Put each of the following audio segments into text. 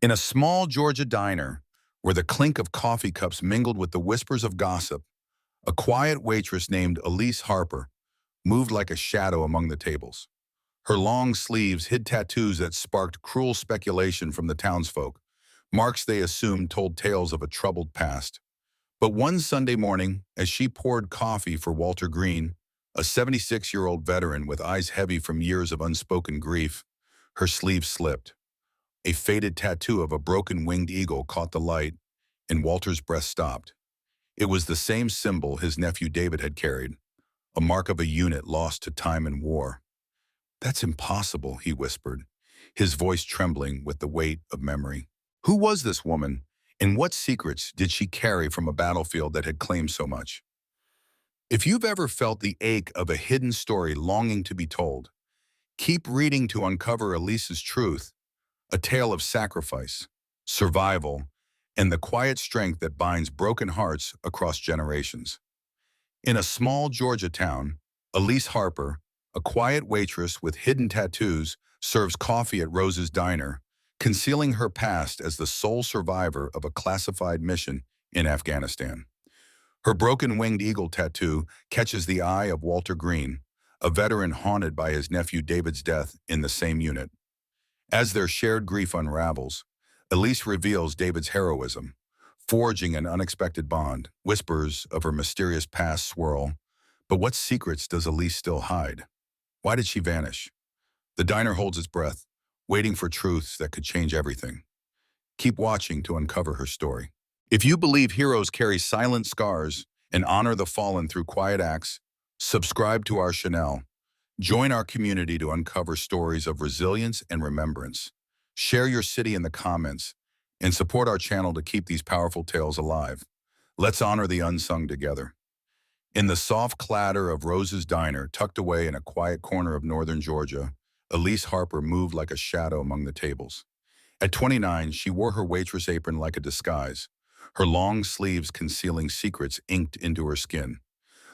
In a small Georgia diner, where the clink of coffee cups mingled with the whispers of gossip, a quiet waitress named Elise Harper moved like a shadow among the tables. Her long sleeves hid tattoos that sparked cruel speculation from the townsfolk, marks they assumed told tales of a troubled past. But one Sunday morning, as she poured coffee for Walter Green, a 76-year-old veteran with eyes heavy from years of unspoken grief, her sleeve slipped. A faded tattoo of a broken winged eagle caught the light, and Walter's breath stopped. It was the same symbol his nephew David had carried, a mark of a unit lost to time and war. "That's impossible," he whispered, his voice trembling with the weight of memory. Who was this woman, and what secrets did she carry from a battlefield that had claimed so much? If you've ever felt the ache of a hidden story longing to be told, keep reading to uncover Elise's truth, a tale of sacrifice, survival, and the quiet strength that binds broken hearts across generations. In a small Georgia town, Elise Harper, a quiet waitress with hidden tattoos, serves coffee at Rose's Diner, concealing her past as the sole survivor of a classified mission in Afghanistan. Her broken winged eagle tattoo catches the eye of Walter Green, a veteran haunted by his nephew David's death in the same unit. As their shared grief unravels, Elise reveals David's heroism, forging an unexpected bond. Whispers of her mysterious past swirl. But what secrets does Elise still hide? Why did she vanish? The diner holds its breath, waiting for truths that could change everything. Keep watching to uncover her story. If you believe heroes carry silent scars and honor the fallen through quiet acts, subscribe to our channel. Join our community to uncover stories of resilience and remembrance. Share your city in the comments and support our channel to keep these powerful tales alive. Let's honor the unsung together. In the soft clatter of Rose's Diner, tucked away in a quiet corner of northern Georgia, Elise Harper moved like a shadow among the tables. At 29, she wore her waitress apron like a disguise, her long sleeves concealing secrets inked into her skin.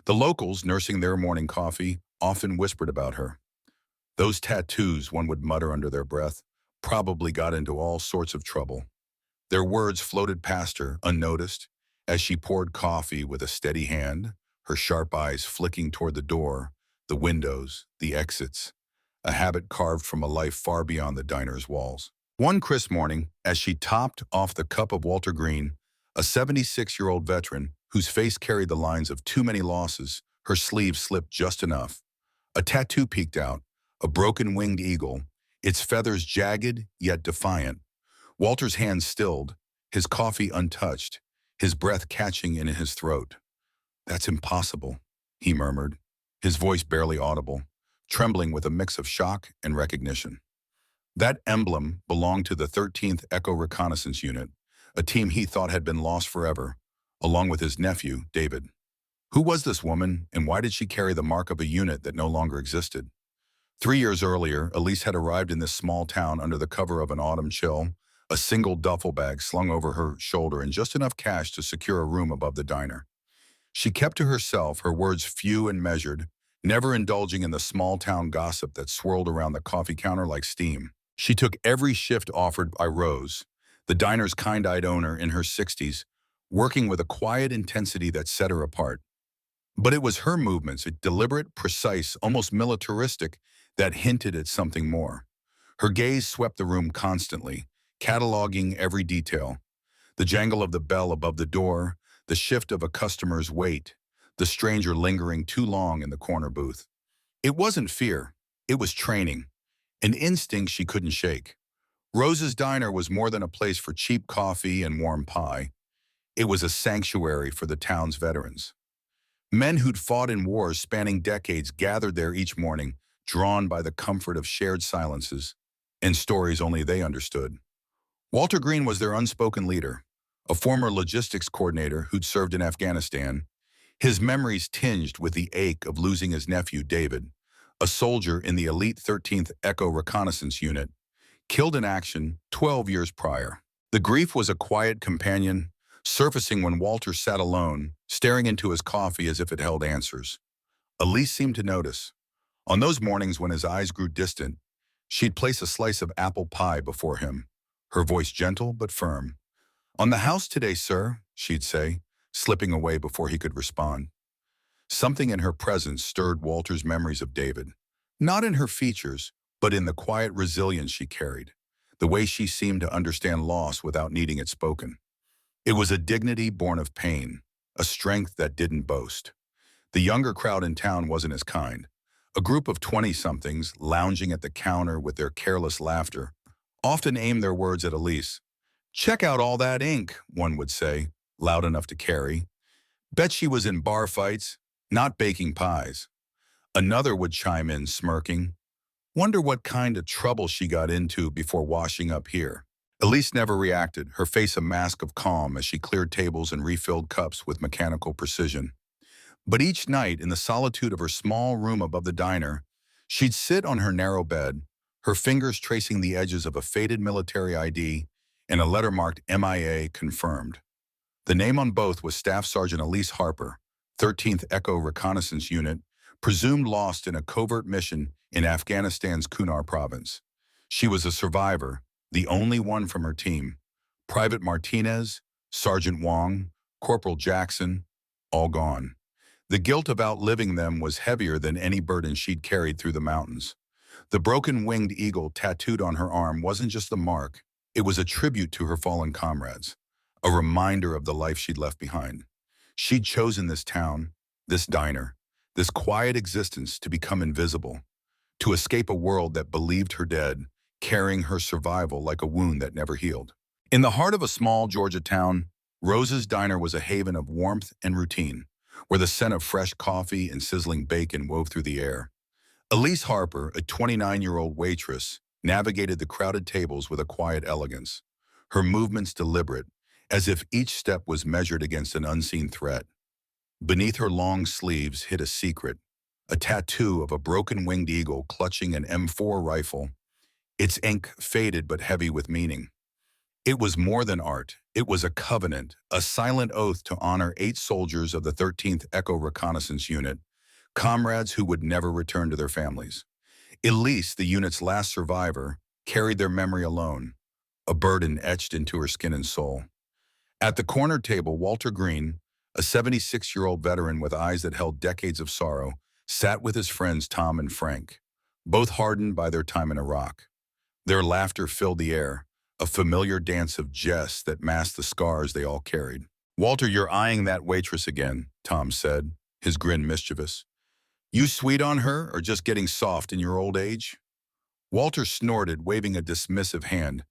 The locals, nursing their morning coffee, often whispered about her. Those tattoos, one would mutter under their breath, probably got into all sorts of trouble. Their words floated past her, unnoticed, as she poured coffee with a steady hand, her sharp eyes flicking toward the door, the windows, the exits, a habit carved from a life far beyond the diner's walls. One crisp morning, as she topped off the cup of Walter Green, a 76-year-old veteran whose face carried the lines of too many losses, her sleeve slipped just enough. A tattoo peeked out, a broken winged eagle, its feathers jagged yet defiant. Walter's hands stilled, his coffee untouched, his breath catching in his throat. "That's impossible," he murmured, his voice barely audible, trembling with a mix of shock and recognition. That emblem belonged to the 13th Echo Reconnaissance Unit, a team he thought had been lost forever, along with his nephew, David. Who was this woman, and why did she carry the mark of a unit that no longer existed? 3 years earlier, Elise had arrived in this small town under the cover of an autumn chill, a single duffel bag slung over her shoulder and just enough cash to secure a room above the diner. She kept to herself, her words few and measured, never indulging in the small-town gossip that swirled around the coffee counter like steam. She took every shift offered by Rose, the diner's kind-eyed owner in her 60s, working with a quiet intensity that set her apart. But it was her movements, deliberate, precise, almost militaristic, that hinted at something more. Her gaze swept the room constantly, cataloging every detail. The jangle of the bell above the door, the shift of a customer's wait, the stranger lingering too long in the corner booth. It wasn't fear, it was training, an instinct she couldn't shake. Rose's Diner was more than a place for cheap coffee and warm pie. It was a sanctuary for the town's veterans. Men who'd fought in wars spanning decades gathered there each morning, drawn by the comfort of shared silences and stories only they understood. Walter Green was their unspoken leader, a former logistics coordinator who'd served in Afghanistan, his memories tinged with the ache of losing his nephew, David, a soldier in the elite 13th Echo Reconnaissance Unit, killed in action 12 years prior. The grief was a quiet companion, surfacing when Walter sat alone, staring into his coffee as if it held answers. Elise seemed to notice. On those mornings when his eyes grew distant, she'd place a slice of apple pie before him, her voice gentle but firm. "On the house today, sir," she'd say, slipping away before he could respond. Something in her presence stirred Walter's memories of David. Not in her features, but in the quiet resilience she carried, the way she seemed to understand loss without needing it spoken. It was a dignity born of pain, a strength that didn't boast. The younger crowd in town wasn't as kind. A group of 20-somethings lounging at the counter with their careless laughter often aimed their words at Elise. "Check out all that ink," one would say, loud enough to carry. "Bet she was in bar fights, not baking pies." Another would chime in, smirking. "Wonder what kind of trouble she got into before washing up here." Elise never reacted, her face a mask of calm as she cleared tables and refilled cups with mechanical precision. But each night, in the solitude of her small room above the diner, she'd sit on her narrow bed, her fingers tracing the edges of a faded military ID and a letter marked MIA confirmed. The name on both was Staff Sergeant Elise Harper, 13th Echo Reconnaissance Unit, presumed lost in a covert mission in Afghanistan's Kunar province. She was a survivor, the only one from her team. Private Martinez, Sergeant Wong, Corporal Jackson, all gone. The guilt of outliving them was heavier than any burden she'd carried through the mountains. The broken winged eagle tattooed on her arm wasn't just a mark, it was a tribute to her fallen comrades, a reminder of the life she'd left behind. She'd chosen this town, this diner, this quiet existence to become invisible, to escape a world that believed her dead, carrying her survival like a wound that never healed. In the heart of a small Georgia town, Rose's Diner was a haven of warmth and routine, where the scent of fresh coffee and sizzling bacon wove through the air. Elise Harper, a 29-year-old waitress, navigated the crowded tables with a quiet elegance, her movements deliberate, as if each step was measured against an unseen threat. Beneath her long sleeves hid a secret, a tattoo of a broken winged eagle clutching an M4 rifle, its ink faded but heavy with meaning. It was more than art. It was a covenant, a silent oath to honor 8 soldiers of the 13th Echo Reconnaissance Unit, comrades who would never return to their families. Elise, the unit's last survivor, carried their memory alone, a burden etched into her skin and soul. At the corner table, Walter Green, a 76-year-old veteran with eyes that held decades of sorrow, sat with his friends Tom and Frank, both hardened by their time in Iraq. Their laughter filled the air, a familiar dance of jests that masked the scars they all carried. "Walter, you're eyeing that waitress again," Tom said, his grin mischievous. "You sweet on her or just getting soft in your old age?" Walter snorted, waving a dismissive hand.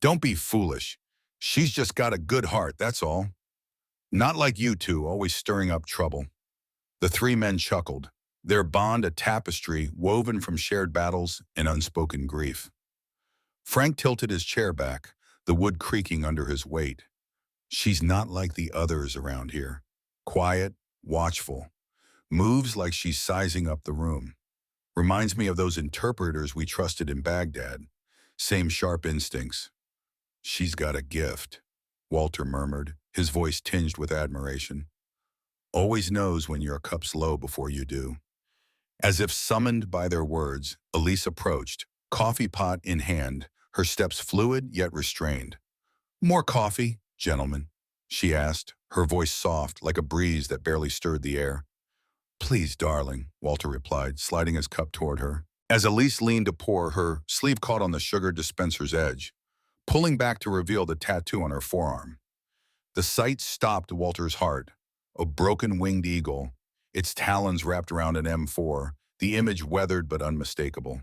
"Don't be foolish. She's just got a good heart, that's all. Not like you two, always stirring up trouble." The 3 men chuckled, their bond a tapestry woven from shared battles and unspoken grief. Frank tilted his chair back, the wood creaking under his weight. "She's not like the others around here. Quiet, watchful. Moves like she's sizing up the room. Reminds me of those interpreters we trusted in Baghdad. Same sharp instincts." "She's got a gift," Walter murmured, his voice tinged with admiration. "Always knows when your cup's low before you do." As if summoned by their words, Elise approached, coffee pot in hand, her steps fluid yet restrained. "More coffee, gentlemen?" she asked, her voice soft like a breeze that barely stirred the air. "Please, darling," Walter replied, sliding his cup toward her. As Elise leaned to pour, her sleeve caught on the sugar dispenser's edge, pulling back to reveal the tattoo on her forearm. The sight stopped Walter's heart, a broken winged eagle, its talons wrapped around an M4, the image weathered but unmistakable.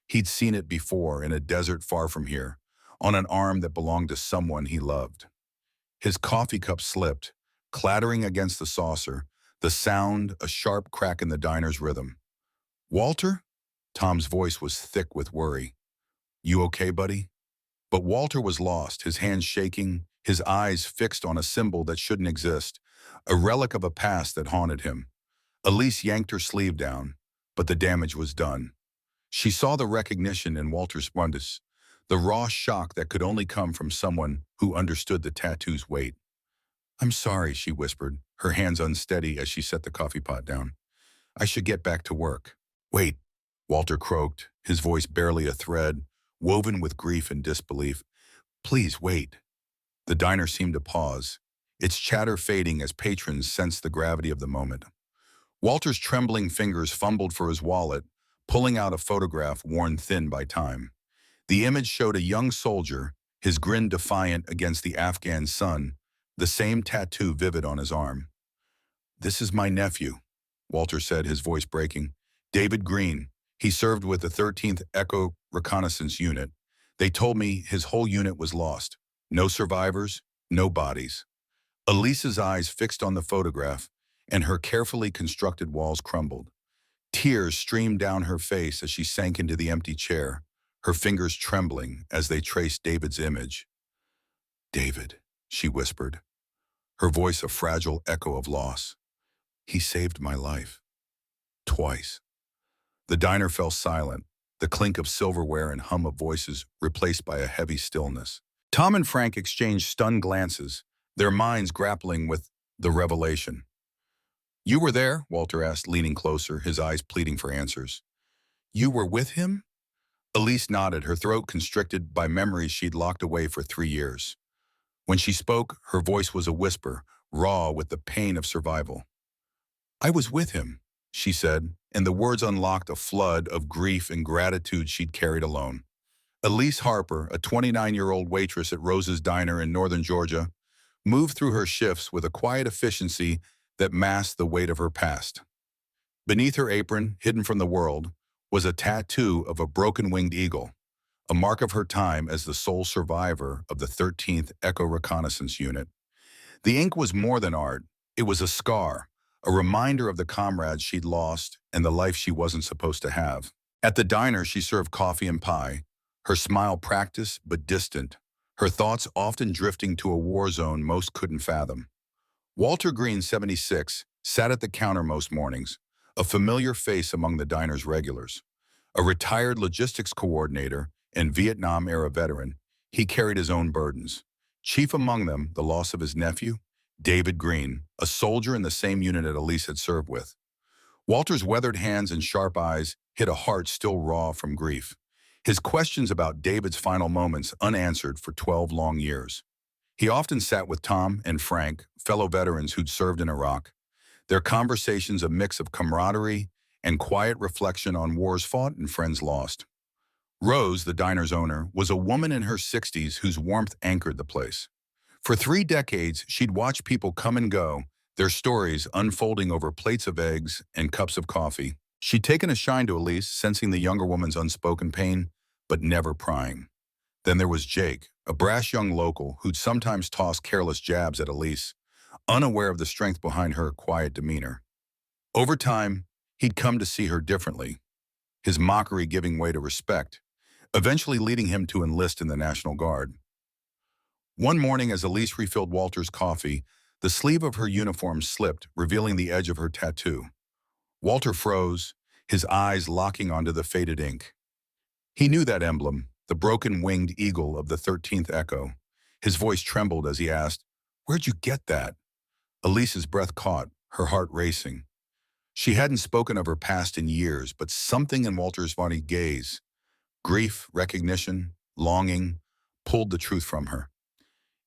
He'd seen it before in a desert far from here, on an arm that belonged to someone he loved. His coffee cup slipped, clattering against the saucer, the sound a sharp crack in the diner's rhythm. "Walter?" Tom's voice was thick with worry. "You okay, buddy?" But Walter was lost, his hands shaking, his eyes fixed on a symbol that shouldn't exist, a relic of a past that haunted him. Elise yanked her sleeve down, but the damage was done. She saw the recognition in Walter's wonders, the raw shock that could only come from someone who understood the tattoo's weight. "I'm sorry," she whispered, her hands unsteady as she set the coffee pot down. "I should get back to work." "Wait," Walter croaked, his voice barely a thread, woven with grief and disbelief. Please wait. The diner seemed to pause, its chatter fading as patrons sensed the gravity of the moment. Walter's trembling fingers fumbled for his wallet, pulling out a photograph worn thin by time. The image showed a young soldier, his grin defiant against the Afghan sun, the same tattoo vivid on his arm. "This is my nephew," Walter said, his voice breaking. "David Green. He served with the 13th Echo Reconnaissance Unit. They told me his whole unit was lost. No survivors, no bodies." Elise's eyes fixed on the photograph, and her carefully constructed walls crumbled. Tears streamed down her face as she sank into the empty chair, her fingers trembling as they traced David's image. "David," she whispered, her voice a fragile echo of loss. "He saved my life. Twice." The diner fell silent, the clink of silverware and hum of voices replaced by a heavy stillness. Tom and Frank exchanged stunned glances, their minds grappling with the revelation. "You were there?" Walter asked, leaning closer, his eyes pleading for answers. "You were with him?" Elise nodded, her throat constricted by memories she'd locked away for 3 years. When she spoke, her voice was a whisper, raw with the pain of survival. "I was with him," she said, and the words unlocked a flood of grief and gratitude she'd carried alone. Elise Harper, a 29-year-old waitress at Rose's Diner in northern Georgia, moved through her shifts with a quiet efficiency that masked the weight of her past. Beneath her apron, hidden from the world, was a tattoo of a broken-winged eagle, a mark of her time as the sole survivor of the 13th Echo Reconnaissance Unit. The ink was more than art. It was a scar, a reminder of the comrades she'd lost and the life she wasn't supposed to have. At the diner, she served coffee and pie, her smile practiced but distant, her thoughts often drifting to a war zone most couldn't fathom. Walter Green, 76, sat at the counter most mornings, a familiar face among the diner's regulars. A retired logistics coordinator and Vietnam-era veteran, he carried his own burdens. Chief among them, the loss of his nephew, David Green, a soldier in the same unit that Elise had served with. Walter's weathered hands and sharp eyes hit a heart still raw from grief, his questions about David's final moments unanswered for 12 long years. He often sat with Tom and Frank, fellow veterans who'd served in Iraq, their conversations a mix of camaraderie and quiet reflection on wars fought and friends lost. Rose, the diner's owner, was a woman in her 60s whose warmth anchored the place. For 3 decades, she'd watched people come and go, their stories unfolding over plates of eggs and cups of coffee. She'd taken a shine to Elise, sensing the younger woman's unspoken pain, but never prying. Then there was Jake, a brash young local who'd sometimes toss careless jabs at Elise, unaware of the strength behind her quiet demeanor. Over time, he'd come to see her differently, his mockery giving way to respect, eventually leading him to enlist in the National Guard. One morning, as Elise refilled Walter's coffee, the sleeve of her uniform slipped, revealing the edge of her tattoo. Walter froze, his eyes locking onto the faded ink. He knew that emblem, the broken-winged eagle of the 13th Echo. His voice trembled as he asked, "Where'd you get that?" Elise's breath caught, her heart racing. She hadn't spoken of her past in years, but something in Walter's body gaze, grief, recognition, longing, pulled the truth from her.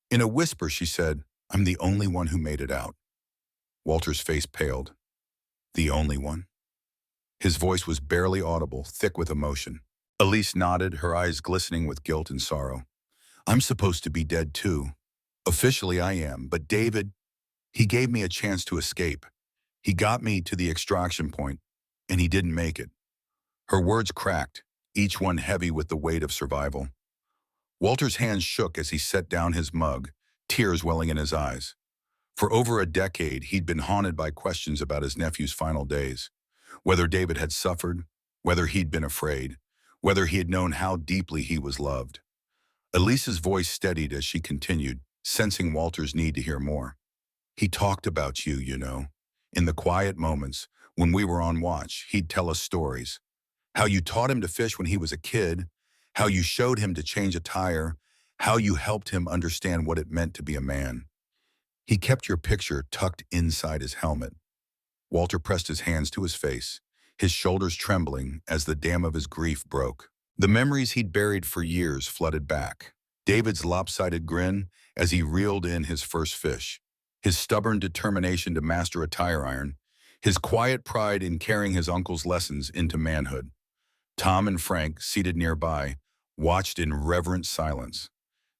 In a whisper, she said, "I'm the only one who made it out." Walter's face paled. "The only one?" His voice was barely audible, thick with emotion. Elise nodded, her eyes glistening with guilt and sorrow. "I'm supposed to be dead too. Officially I am, but David, he gave me a chance to escape. He got me to the extraction point, and he didn't make it." Her words cracked, each one heavy with the weight of survival. Walter's hands shook as he set down his mug, tears welling in his eyes. For over a decade, he'd been haunted by questions about his nephew's final days. Whether David had suffered, whether he'd been afraid, whether he had known how deeply he was loved. Elise's voice steadied as she continued, sensing Walter's need to hear more. "He talked about you, you know. In the quiet moments, when we were on watch, he'd tell us stories. How you taught him to fish when he was a kid, how you showed him to change a tire, how you helped him understand what it meant to be a man. He kept your picture tucked inside his helmet." Walter pressed his hands to his face, his shoulders trembling as the dam of his grief broke. The memories he'd buried for years flooded back. David's lopsided grin as he reeled in his first fish, his stubborn determination to master a tire iron, his quiet pride in carrying his uncle's lessons into manhood. Tom and Frank, seated nearby, watched in reverent silence.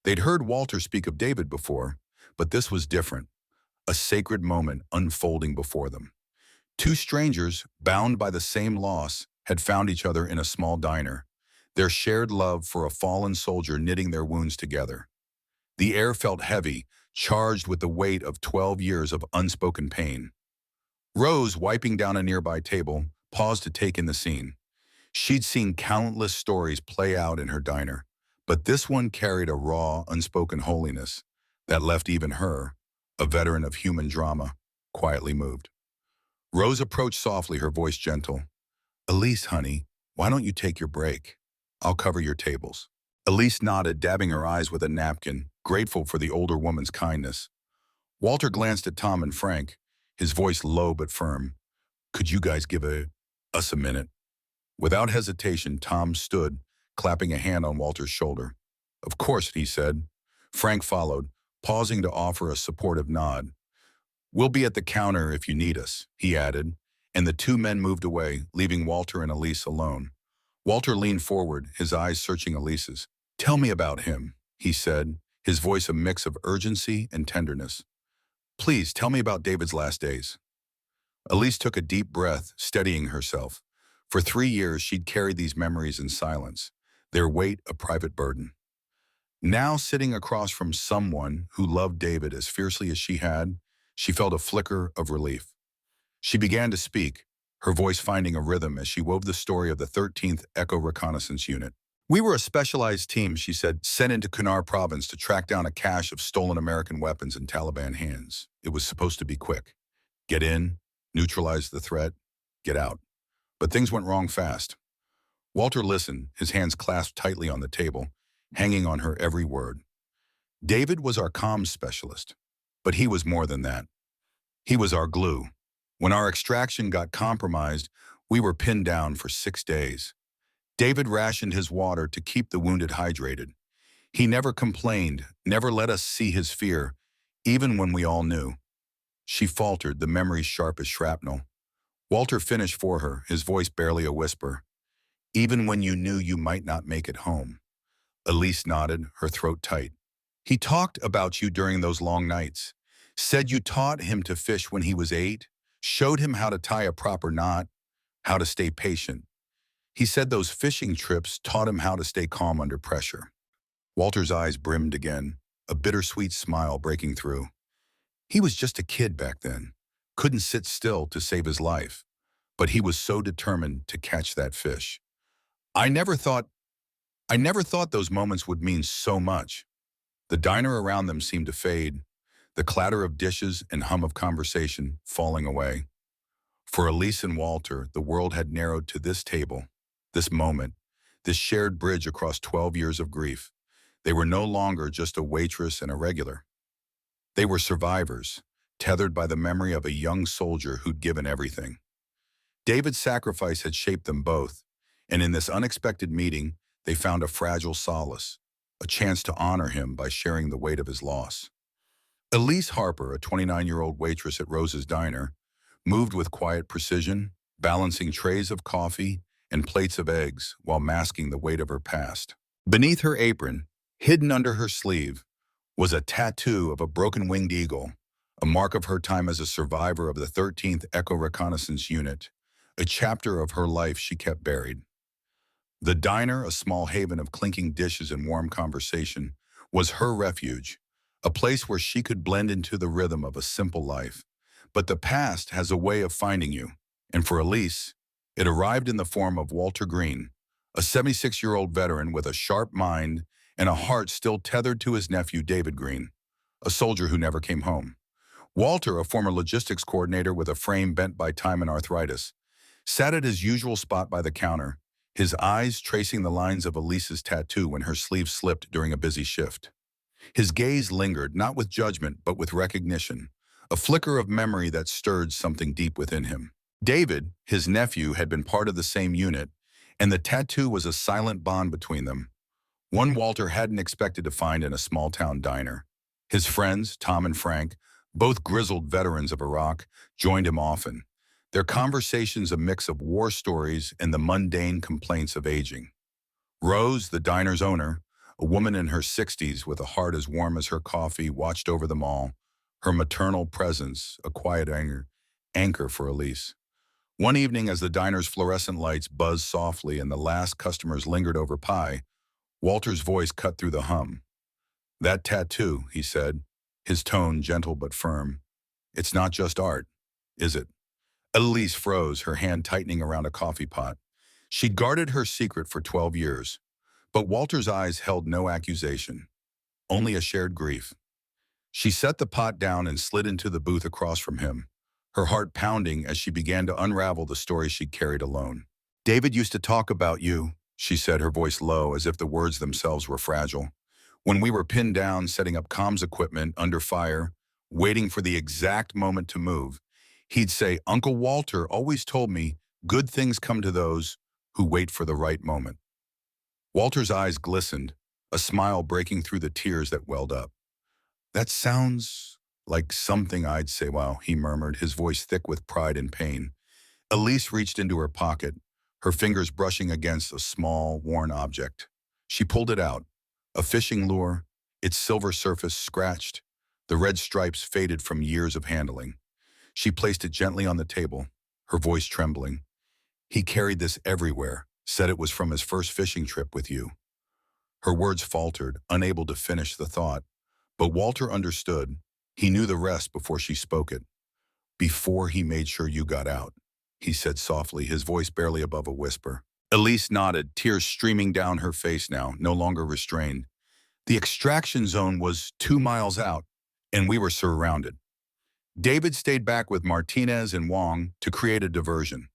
They'd heard Walter speak of David before, but this was different, a sacred moment unfolding before them. Two strangers, bound by the same loss, had found each other in a small diner, their shared love for a fallen soldier knitting their wounds together. The air felt heavy, charged with the weight of 12 years of unspoken pain. Rose, wiping down a nearby table, paused to take in the scene. She'd seen countless stories play out in her diner, but this one carried a raw, unspoken holiness that left even her, a veteran of human drama, quietly moved. Rose approached softly, her voice gentle. "Elise, honey, why don't you take your break? I'll cover your tables." Elise nodded, dabbing her eyes with a napkin, grateful for the older woman's kindness. Walter glanced at Tom and Frank, his voice low but firm. "Could you guys give us a minute?" Without hesitation, Tom stood, clapping a hand on Walter's shoulder. "Of course," he said. Frank followed, pausing to offer a supportive nod. "We'll be at the counter if you need us," he added, and the two men moved away, leaving Walter and Elise alone. Walter leaned forward, his eyes searching Elise's. "Tell me about him," he said, his voice a mix of urgency and tenderness. "Please, tell me about David's last days." Elise took a deep breath, steadying herself. For 3 years, she'd carried these memories in silence, their weight a private burden. Now, sitting across from someone who loved David as fiercely as she had, she felt a flicker of relief. She began to speak, her voice finding a rhythm as she wove the story of the 13th Echo Reconnaissance Unit. "We were a specialized team," she said, "sent into Kunar province to track down a cache of stolen American weapons in Taliban hands. It was supposed to be quick. Get in, neutralize the threat, get out. But things went wrong fast." Walter listened, his hands clasped tightly on the table, hanging on her every word. "David was our comms specialist, but he was more than that. He was our glue. When our extraction got compromised, we were pinned down for 6 days. David rationed his water to keep the wounded hydrated. He never complained, never let us see his fear, even when we all knew." She faltered, the memories sharp as shrapnel. Walter finished for her, his voice barely a whisper. "Even when you knew you might not make it home." Elise nodded, her throat tight. "He talked about you during those long nights. Said you taught him to fish when he was 8, showed him how to tie a proper knot, how to stay patient. He said those fishing trips taught him how to stay calm under pressure." Walter's eyes brimmed again, a bittersweet smile breaking through. He was just a kid back then, couldn't sit still to save his life, but he was so determined to catch that fish. I never thought those moments would mean so much." The diner around them seemed to fade, the clatter of dishes and hum of conversation falling away. For Elise and Walter, the world had narrowed to this table, this moment, this shared bridge across 12 years of grief. They were no longer just a waitress and a regular. They were survivors, tethered by the memory of a young soldier who'd given everything. David's sacrifice had shaped them both, and in this unexpected meeting, they found a fragile solace, a chance to honor him by sharing the weight of his loss. Elise Harper, a 29-year-old waitress at Rose's Diner, moved with quiet precision, balancing trays of coffee and plates of eggs while masking the weight of her past. Beneath her apron, hidden under her sleeve, was a tattoo of a broken-winged eagle, a mark of her time as a survivor of the 13th Echo Reconnaissance Unit, a chapter of her life she kept buried. The diner, a small haven of clinking dishes and warm conversation, was her refuge, a place where she could blend into the rhythm of a simple life. But the past has a way of finding you, and for Elise, it arrived in the form of Walter Green, a 76-year-old veteran with a sharp mind and a heart still tethered to his nephew David Green, a soldier who never came home. Walter, a former logistics coordinator with a frame bent by time and arthritis, sat at his usual spot by the counter, his eyes tracing the lines of Elise's tattoo when her sleeve slipped during a busy shift. His gaze lingered, not with judgment, but with recognition, a flicker of memory that stirred something deep within him. David, his nephew, had been part of the same unit, and the tattoo was a silent bond between them, one Walter hadn't expected to find in a small-town diner. His friends, Tom and Frank, both grizzled veterans of Iraq, joined him often. Their conversations a mix of war stories and the mundane complaints of aging. Rose, the diner's owner, a woman in her 60s with a heart as warm as her coffee, watched over them all, her maternal presence a quiet anchor for Elise. One evening, as the diner's fluorescent lights buzzed softly and the last customers lingered over pie, Walter's voice cut through the hum. "That tattoo," he said, his tone gentle but firm. "It's not just art, is it?" Elise froze, her hand tightening around a coffee pot. She'd guarded her secret for 12 years, but Walter's eyes held no accusation, only a shared grief. She set the pot down and slid into the booth across from him, her heart pounding as she began to unravel the story she'd carried alone. "David used to talk about you," she said, her voice low, as if the words themselves were fragile. "When we were pinned down, setting up comms equipment under fire, waiting for the exact moment to move, he'd say, 'Uncle Walter always told me good things come to those who wait for the right moment.'" Walter's eyes glistened, a smile breaking through the tears that welled up. "That sounds like something I'd say," "Wow," he murmured, his voice thick with pride and pain. Elise reached into her pocket, her fingers brushing against a small, worn object. She pulled it out, a fishing lure, its silver surface scratched, the red stripes faded from years of handling. She placed it gently on the table, her voice trembling. "He carried this everywhere, said it was from his first fishing trip with you." Her words faltered, unable to finish the thought. But Walter understood. He knew the rest before she spoke it. "Before he made sure you got out," he said softly, his voice barely above a whisper. Elise nodded, tears streaming down her face now, no longer restrained. "The extraction zone was 2 miles out, and we were surrounded. David stayed back with Martinez and Wong to create a diversion.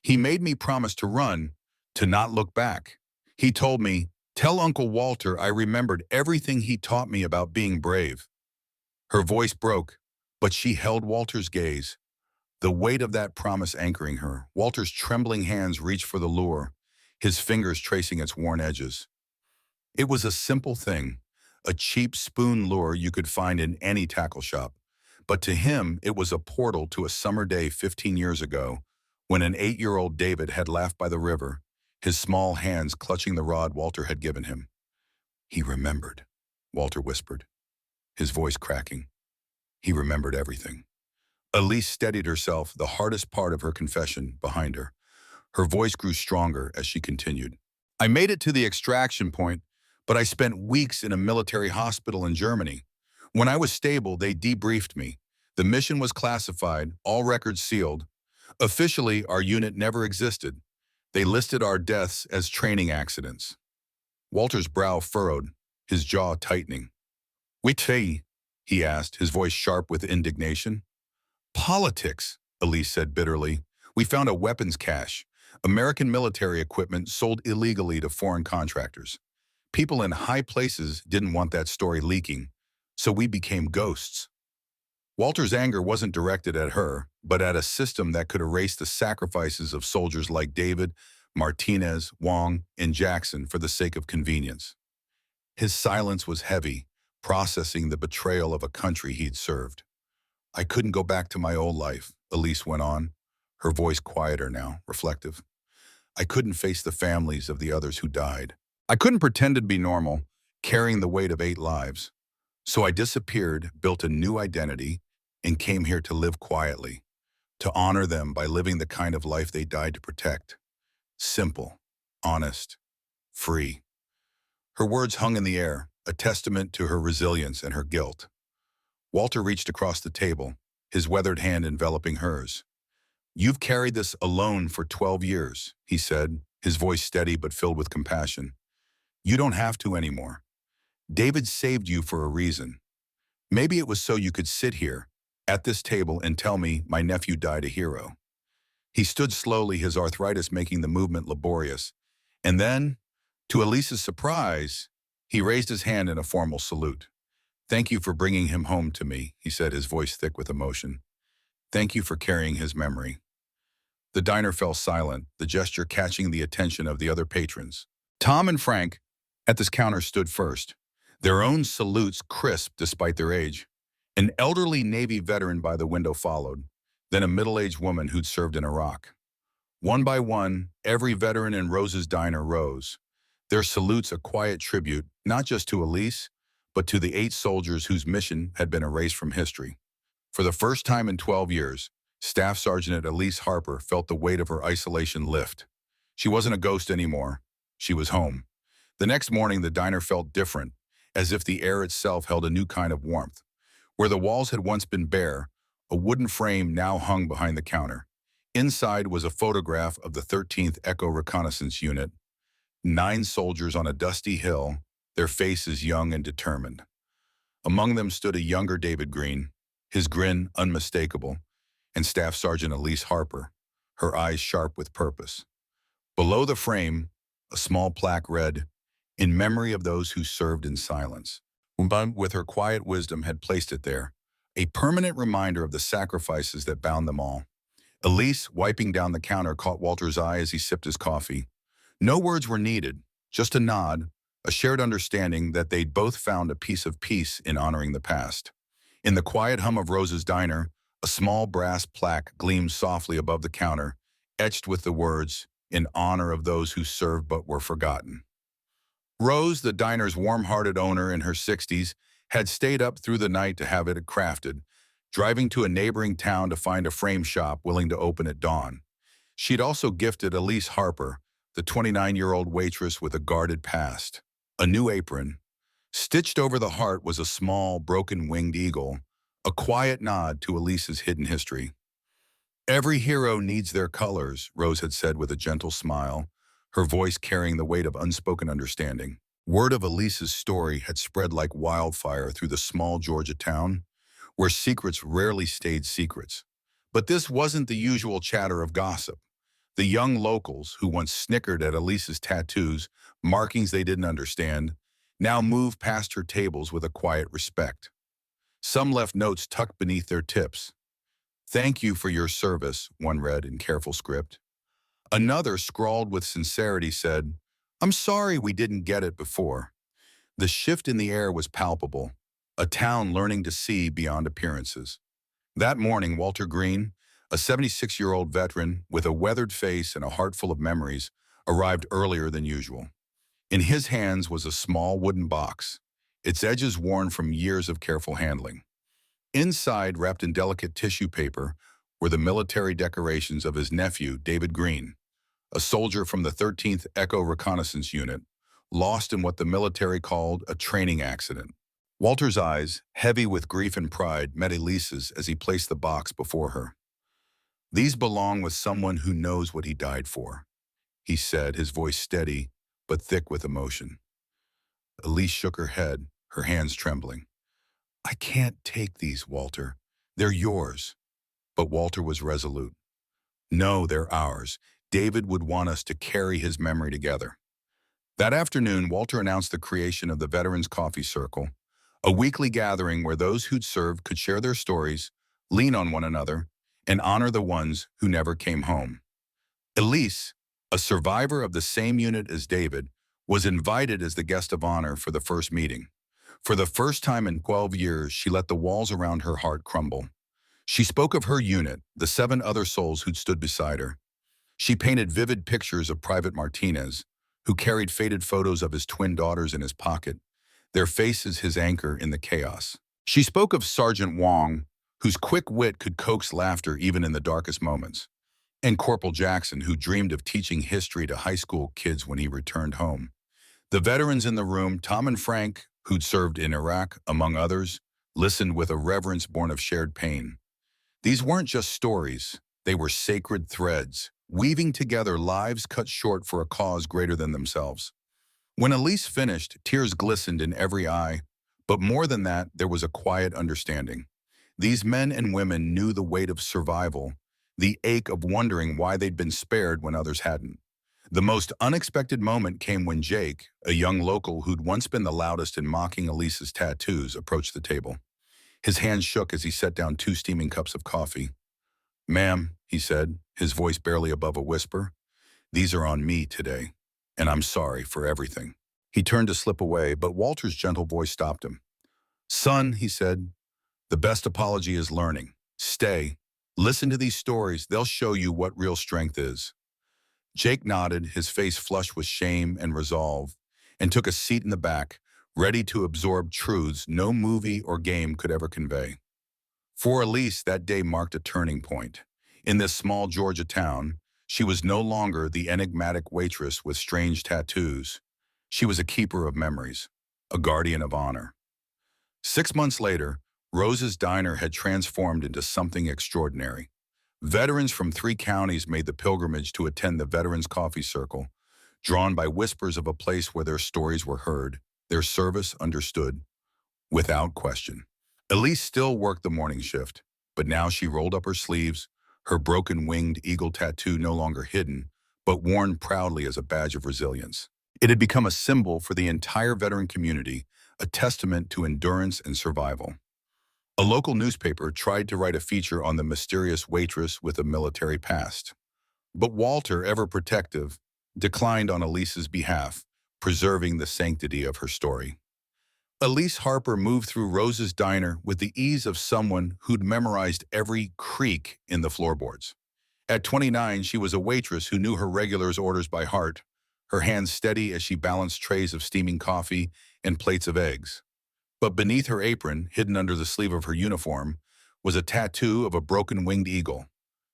He made me promise to run, to not look back. He told me, 'Tell Uncle Walter I remembered everything he taught me about being brave.'" Her voice broke, but she held Walter's gaze, the weight of that promise anchoring her. Walter's trembling hands reached for the lure, his fingers tracing its worn edges. It was a simple thing, a cheap spoon lure you could find in any tackle shop. But to him, it was a portal to a summer day 15 years ago, when an 8-year-old David had laughed by the river, his small hands clutching the rod Walter had given him. "He remembered," Walter whispered, his voice cracking. "He remembered everything." Elise steadied herself, the hardest part of her confession behind her. Her voice grew stronger as she continued. "I made it to the extraction point, but I spent weeks in a military hospital in Germany. When I was stable, they debriefed me. The mission was classified, all records sealed. Officially, our unit never existed. They listed our deaths as training accidents." Walter's brow furrowed, his jaw tightening. "Which way?" he asked, his voice sharp with indignation. "Politics," Elise said bitterly. "We found a weapons cache, American military equipment sold illegally to foreign contractors. People in high places didn't want that story leaking, so we became ghosts." Walter's anger wasn't directed at her, but at a system that could erase the sacrifices of soldiers like David, Martinez, Wong, and Jackson for the sake of convenience. His silence was heavy, processing the betrayal of a country he'd served. "I couldn't go back to my old life," Elise went on, her voice quieter now, reflective. "I couldn't face the families of the others who died. I couldn't pretend to be normal, carrying the weight of 8 lives. So I disappeared, built a new identity, and came here to live quietly, to honor them by living the kind of life they died to protect. Simple, honest, free." Her words hung in the air, a testament to her resilience and her guilt. Walter reached across the table, his weathered hand enveloping hers. "You've carried this alone for 12 years, he said, his voice steady but filled with compassion. "You don't have to anymore. David saved you for a reason. Maybe it was so you could sit here, at this table, and tell me my nephew died a hero." He stood slowly, his arthritis making the movement laborious. And then, to Elise's surprise, he raised his hand in a formal salute. "Thank you for bringing him home to me," he said, his voice thick with emotion. "Thank you for carrying his memory." The diner fell silent, the gesture catching the attention of the other patrons. Tom and Frank, At this counter stood first, their own salutes crisp despite their age. An elderly Navy veteran by the window followed, then a middle-aged woman who'd served in Iraq. One by one, every veteran in Rose's diner rose, their salutes a quiet tribute not just to Elise, but to the 8 soldiers whose mission had been erased from history. For the first time in 12 years, Staff Sergeant Elise Harper felt the weight of her isolation lift. She wasn't a ghost anymore. She was home. The next morning, the diner felt different, as if the air itself held a new kind of warmth. Where the walls had once been bare, a wooden frame now hung behind the counter. Inside was a photograph of the 13th Echo Reconnaissance Unit, 9 soldiers on a dusty hill, their faces young and determined. Among them stood a younger David Green, his grin unmistakable, and Staff Sergeant Elise Harper, her eyes sharp with purpose. Below the frame, a small plaque read, "In memory of those who served in silence." Umban, with her quiet wisdom, had placed it there, a permanent reminder of the sacrifices that bound them all. Elise, wiping down the counter, caught Walter's eye as he sipped his coffee. No words were needed, just a nod, a shared understanding that they'd both found a piece of peace in honoring the past. In the quiet hum of Rose's diner, a small brass plaque gleamed softly above the counter, etched with the words, "In honor of those who served but were forgotten." Rose, the diner's warm-hearted owner in her 60s, had stayed up through the night to have it crafted, driving to a neighboring town to find a frame shop willing to open at dawn. She'd also gifted Elise Harper, the 29-year-old waitress with a guarded past, a new apron. Stitched over the heart was a small, broken-winged eagle, a quiet nod to Elise's hidden history. "Every hero needs their colors," Rose had said with a gentle smile, her voice carrying the weight of unspoken understanding. Word of Elise's story had spread like wildfire through the small Georgia town, where secrets rarely stayed secrets. But this wasn't the usual chatter of gossip. The young locals, who once snickered at Elise's tattoos, markings they didn't understand, now moved past her tables with a quiet respect. Some left notes tucked beneath their tips. "Thank you for your service," one read in careful script. Another, scrawled with sincerity, said, "I'm sorry we didn't get it before." The shift in the air was palpable, a town learning to see beyond appearances. That morning, Walter Green, a 76-year-old veteran with a weathered face and a heart full of memories, arrived earlier than usual. In his hands was a small wooden box, its edges worn from years of careful handling. Inside, wrapped in delicate tissue paper, were the military decorations of his nephew, David Green, a soldier from the 13th Echo Reconnaissance Unit, lost in what the military called a training accident. Walter's eyes, heavy with grief and pride, met Elise's as he placed the box before her. "These belong with someone who knows what he died for," he said, his voice steady but thick with emotion. Elise shook her head, her hands trembling. "I can't take these, Walter. They're yours." But Walter was resolute. "No, they're ours. David would want us to carry his memory together." That afternoon, Walter announced the creation of the Veterans Coffee Circle, a weekly gathering where those who'd served could share their stories, lean on one another, and honor the ones who never came home. Elise, a survivor of the same unit as David, was invited as the guest of honor for the first meeting. For the first time in 12 years, she let the walls around her heart crumble. She spoke of her unit, the 7 other souls who'd stood beside her. She painted vivid pictures of Private Martinez, who carried faded photos of his twin daughters in his pocket, their faces his anchor in the chaos. She spoke of Sergeant Wong, whose quick wit could coax laughter even in the darkest moments, and Corporal Jackson, who dreamed of teaching history to high school kids when he returned home. The veterans in the room, Tom and Frank, who'd served in Iraq, among others, listened with a reverence born of shared pain. These weren't just stories, they were sacred threads, weaving together lives cut short for a cause greater than themselves. When Elise finished, tears glistened in every eye, but more than that, there was a quiet understanding. These men and women knew the weight of survival, the ache of wondering why they'd been spared when others hadn't. The most unexpected moment came when Jake, a young local who'd once been the loudest in mocking Elise's tattoos, approached the table. His hands shook as he set down 2 steaming cups of coffee. "Ma'am," he said, his voice barely above a whisper, "these are on me today, and I'm sorry for everything." He turned to slip away, but Walter's gentle voice stopped him. "Son," he said, "the best apology is learning. Stay. Listen to these stories. They'll show you what real strength is." Jake nodded, his face flushed with shame and resolve, and took a seat in the back, ready to absorb truths no movie or game could ever convey. For Elise, that day marked a turning point. In this small Georgia town, she was no longer the enigmatic waitress with strange tattoos. She was a keeper of memories, a guardian of honor. 6 months later, Rose's Diner had transformed into something extraordinary. Veterans from 3 counties made the pilgrimage to attend the Veterans Coffee Circle, drawn by whispers of a place where their stories were heard, their service understood, without question. Elise still worked the morning shift, but now she rolled up her sleeves, her broken-winged eagle tattoo no longer hidden, but worn proudly as a badge of resilience. It had become a symbol for the entire veteran community, a testament to endurance and survival. A local newspaper tried to write a feature on the mysterious waitress with a military past. But Walter, ever protective, declined on Elise's behalf, preserving the sanctity of her story. Elise Harper moved through Rose's Diner with the ease of someone who'd memorized every creak in the floorboards. At 29, she was a waitress who knew her regulars' orders by heart, her hands steady as she balanced trays of steaming coffee and plates of eggs. But beneath her apron, hidden under the sleeve of her uniform, was a tattoo of a broken-winged eagle,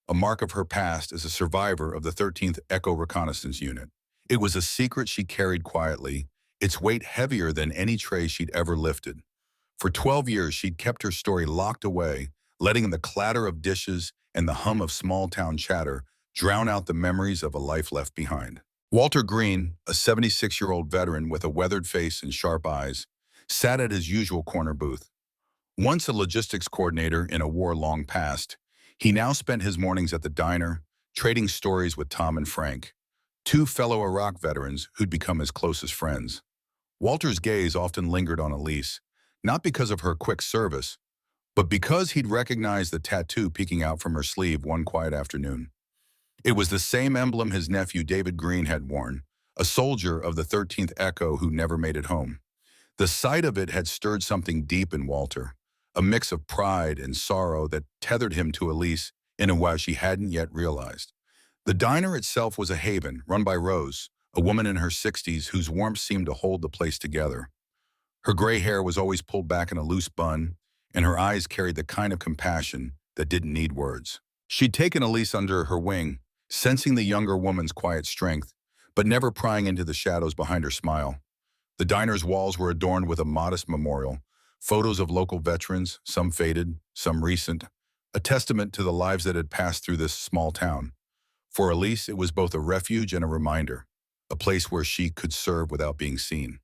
a mark of her past as a survivor of the 13th Echo Reconnaissance Unit. It was a secret she carried quietly, its weight heavier than any tray she'd ever lifted. For 12 years, she'd kept her story locked away, letting the clatter of dishes and the hum of small-town chatter drown out the memories of a life left behind. Walter Green, a 76-year-old veteran with a weathered face and sharp eyes, sat at his usual corner booth. Once a logistics coordinator in a war long past, he now spent his mornings at the diner, trading stories with Tom and Frank, 2 fellow Iraq veterans who'd become his closest friends. Walter's gaze often lingered on Elise, not because of her quick service, but because he'd recognized the tattoo peeking out from her sleeve one quiet afternoon. It was the same emblem his nephew David Green had worn, a soldier of the 13th Echo who never made it home. The sight of it had stirred something deep in Walter, a mix of pride and sorrow that tethered him to Elise in a way she hadn't yet realized. The diner itself was a haven, run by Rose, a woman in her 60s whose warmth seemed to hold the place together. Her gray hair was always pulled back in a loose bun, and her eyes carried the kind of compassion that didn't need words. She'd taken Elise under her wing, sensing the younger woman's quiet strength, but never prying into the shadows behind her smile. The diner's walls were adorned with a modest memorial, photos of local veterans, some faded, some recent, a testament to the lives that had passed through this small town. For Elise, it was both a refuge and a reminder, a place where she could serve without being seen.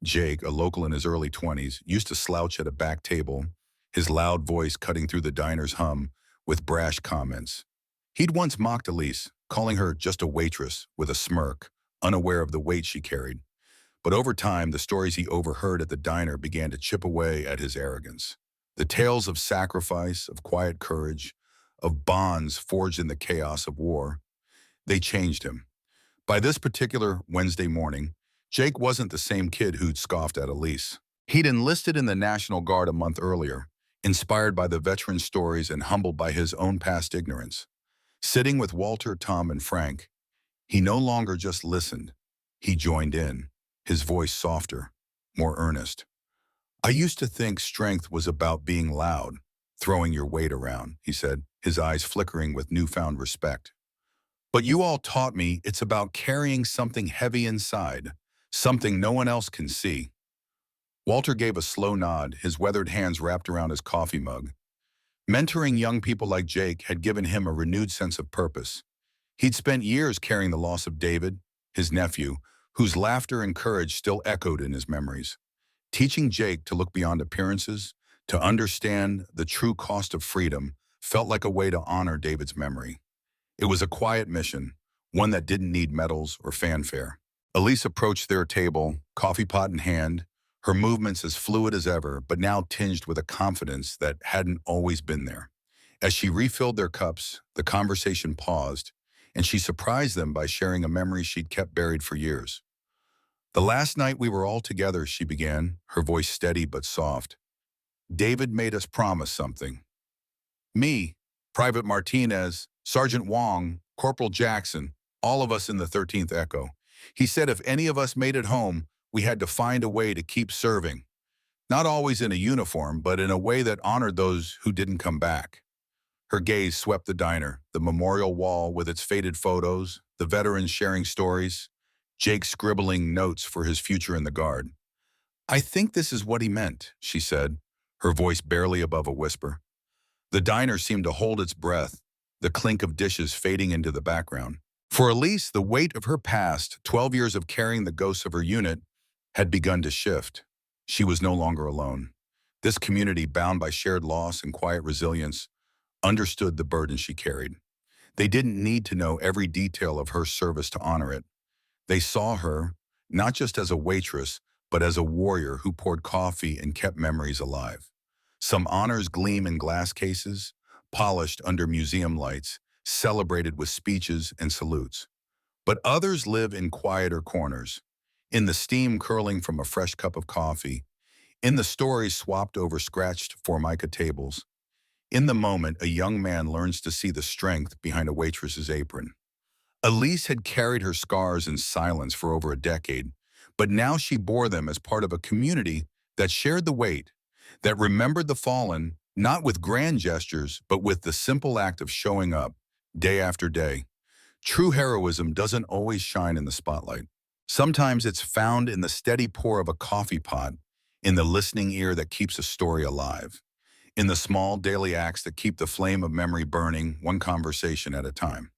Jake, a local in his early 20s, used to slouch at a back table, his loud voice cutting through the diner's hum with brash comments. He'd once mocked Elise, calling her just a waitress with a smirk, unaware of the weight she carried. But over time, the stories he overheard at the diner began to chip away at his arrogance. The tales of sacrifice, of quiet courage, of bonds forged in the chaos of war, they changed him. By this particular Wednesday morning, Jake wasn't the same kid who'd scoffed at Elise. He'd enlisted in the National Guard a month earlier, inspired by the veteran stories and humbled by his own past ignorance. Sitting with Walter, Tom, and Frank, he no longer just listened, he joined in, his voice softer, more earnest. "I used to think strength was about being loud, throwing your weight around," he said, his eyes flickering with newfound respect. "But you all taught me it's about carrying something heavy inside, something no one else can see." Walter gave a slow nod, his weathered hands wrapped around his coffee mug. Mentoring young people like Jake had given him a renewed sense of purpose. He'd spent years carrying the loss of David, his nephew, whose laughter and courage still echoed in his memories. Teaching Jake to look beyond appearances, to understand the true cost of freedom, felt like a way to honor David's memory. It was a quiet mission, one that didn't need medals or fanfare. Elise approached their table, coffee pot in hand, her movements as fluid as ever, but now tinged with a confidence that hadn't always been there. As she refilled their cups, the conversation paused, and she surprised them by sharing a memory she'd kept buried for years. The last night we were all together, she began, her voice steady but soft. David made us promise something. Me, Private Martinez, Sergeant Wong, Corporal Jackson, all of us in the 13th Echo. He said if any of us made it home, we had to find a way to keep serving. Not always in a uniform, but in a way that honored those who didn't come back. Her gaze swept the diner, the memorial wall with its faded photos, the veterans sharing stories, Jake scribbling notes for his future in the Guard. I think this is what he meant, she said, her voice barely above a whisper. The diner seemed to hold its breath, the clink of dishes fading into the background. For Elise, the weight of her past, 12 years of carrying the ghosts of her unit, had begun to shift. She was no longer alone. This community, bound by shared loss and quiet resilience, understood the burden she carried. They didn't need to know every detail of her service to honor it. They saw her, not just as a waitress, but as a warrior who poured coffee and kept memories alive. Some honors gleam in glass cases, polished under museum lights, celebrated with speeches and salutes. But others live in quieter corners, in the steam curling from a fresh cup of coffee, in the stories swapped over scratched formica tables. In the moment, a young man learns to see the strength behind a waitress's apron. Elise had carried her scars in silence for over a decade, but now she bore them as part of a community that shared the weight, that remembered the fallen, not with grand gestures, but with the simple act of showing up, day after day. True heroism doesn't always shine in the spotlight. Sometimes it's found in the steady pour of a coffee pot, in the listening ear that keeps a story alive, in the small daily acts that keep the flame of memory burning, one conversation at a time.